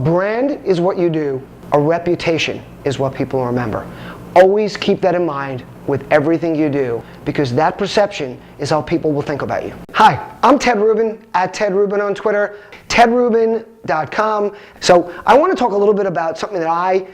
brand is what you do. A reputation is what people remember. Always keep that in mind with everything you do, because that perception is how people will think about you. Hi, I'm Ted Rubin, at Ted Rubin on Twitter, tedrubin.com. So I want to talk a little bit about something that I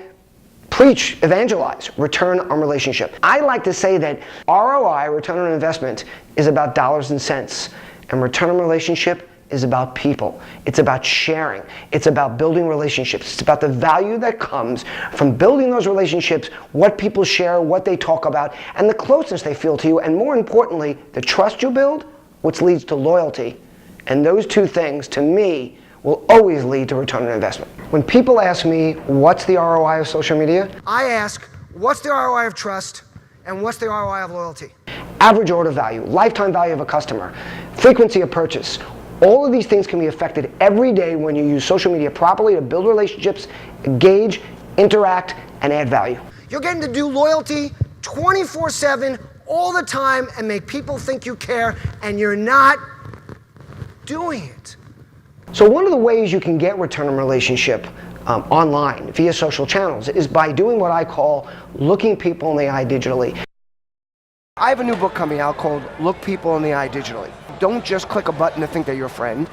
preach, evangelize, return on relationship. I like to say that ROI, return on investment, is about dollars and cents, and return on relationship is about people. It's about sharing. It's about building relationships. It's about the value that comes from building those relationships, what people share, what they talk about, and the closeness they feel to you, and more importantly, the trust you build, which leads to loyalty. And those two things, to me, will always lead to return on investment. When people ask me, what's the ROI of social media? I ask, what's the ROI of trust, and what's the ROI of loyalty? Average order value, lifetime value of a customer, frequency of purchase. All of these things can be affected every day when you use social media properly to build relationships, engage, interact, and add value. You're getting to do loyalty 24/7 all the time and make people think you care, and you're not doing it. So one of the ways you can get return on relationship online via social channels is by doing what I call looking people in the eye digitally. I have a new book coming out called Look People in the Eye Digitally. Don't just click a button to think they're your friend.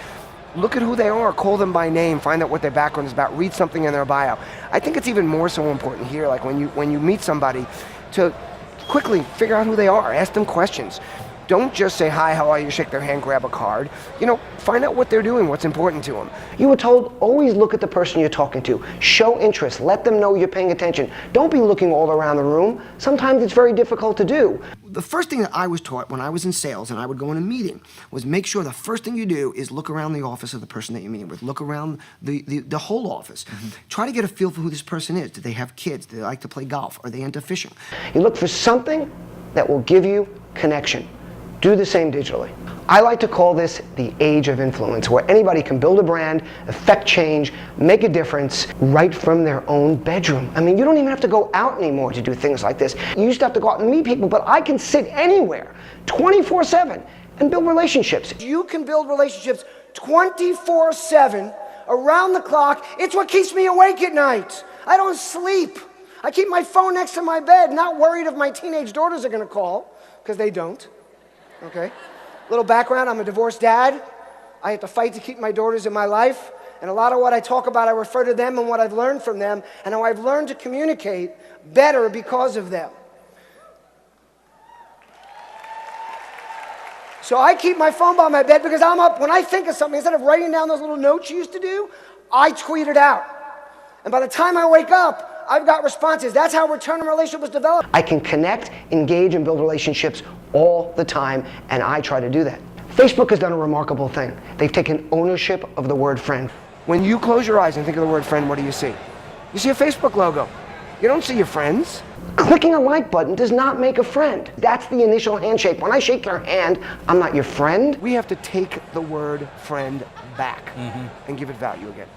Look at who they are, call them by name, find out what their background is about, read something in their bio. I think it's even more so important here, like when you meet somebody, to quickly figure out who they are, ask them questions. Don't just say, hi, how are you, shake their hand, grab a card. Find out what they're doing, what's important to them. You were told, always look at the person you're talking to. Show interest, let them know you're paying attention. Don't be looking all around the room. Sometimes it's very difficult to do. The first thing that I was taught when I was in sales and I would go in a meeting was make sure the first thing you do is look around the office of the person that you're meeting with. Look around the whole office. Mm-hmm. Try to get a feel for who this person is. Do they have kids? Do they like to play golf? Are they into fishing? You look for something that will give you connection. Do the same digitally. I like to call this the age of influence, where anybody can build a brand, affect change, make a difference right from their own bedroom. I mean, you don't even have to go out anymore to do things like this. You used to have to go out and meet people, but I can sit anywhere 24/7 and build relationships. You can build relationships 24/7 around the clock. It's what keeps me awake at night. I don't sleep. I keep my phone next to my bed, not worried if my teenage daughters are gonna call, because they don't. Okay? Little background, I'm a divorced dad. I have to fight to keep my daughters in my life. And a lot of what I talk about, I refer to them and what I've learned from them and how I've learned to communicate better because of them. So I keep my phone by my bed because I'm up, when I think of something, instead of writing down those little notes you used to do, I tweet it out. And by the time I wake up, I've got responses. That's how return on relationship was developed. I can connect, engage, and build relationships all the time, and I try to do that. Facebook has done a remarkable thing. They've taken ownership of the word friend. When you close your eyes and think of the word friend, what do you see? You see a Facebook logo. You don't see your friends. Clicking a like button does not make a friend. That's the initial handshake. When I shake your hand, I'm not your friend. We have to take the word friend back and give it value again.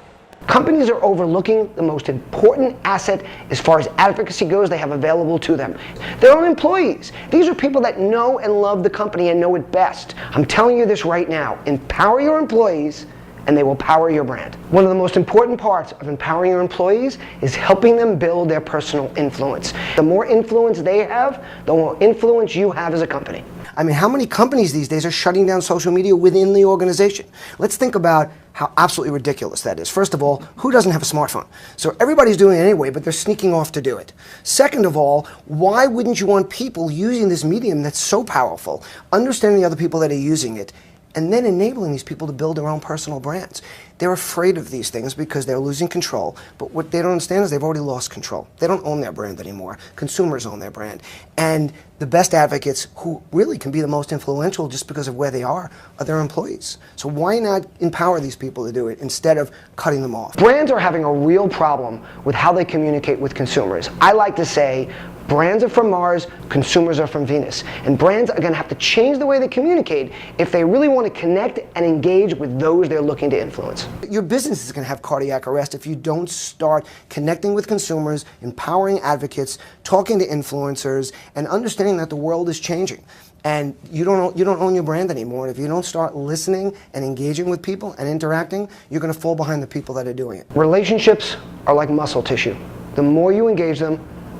Companies are overlooking the most important asset as far as advocacy goes they have available to them. Their own employees. These are people that know and love the company and know it best. I'm telling you this right now. Empower your employees and they will power your brand. One of the most important parts of empowering your employees is helping them build their personal influence. The more influence they have, the more influence you have as a company. I mean, how many companies these days are shutting down social media within the organization? Let's think about how absolutely ridiculous that is. First of all, who doesn't have a smartphone? So everybody's doing it anyway, but they're sneaking off to do it. Second of all, why wouldn't you want people using this medium that's so powerful, understanding the other people that are using it, and then enabling these people to build their own personal brands? They're afraid of these things because they're losing control, but what they don't understand is they've already lost control. They don't own their brand anymore. Consumers own their brand. And the best advocates who really can be the most influential just because of where they are their employees. So why not empower these people to do it instead of cutting them off? Brands are having a real problem with how they communicate with consumers. I like to say, brands are from Mars, consumers are from Venus. And brands are going to have to change the way they communicate if they really want to connect and engage with those they're looking to influence. Your business is going to have cardiac arrest if you don't start connecting with consumers, empowering advocates, talking to influencers, and understanding that the world is changing. and you don't own your brand anymore. And if you don't start listening and engaging with people and interacting, you're going to fall behind the people that are doing it. Relationships are like muscle tissue. The more you engage them,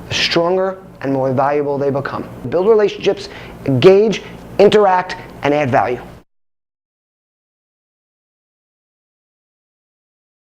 the stronger and more valuable they become. Build relationships, engage, interact, and add value.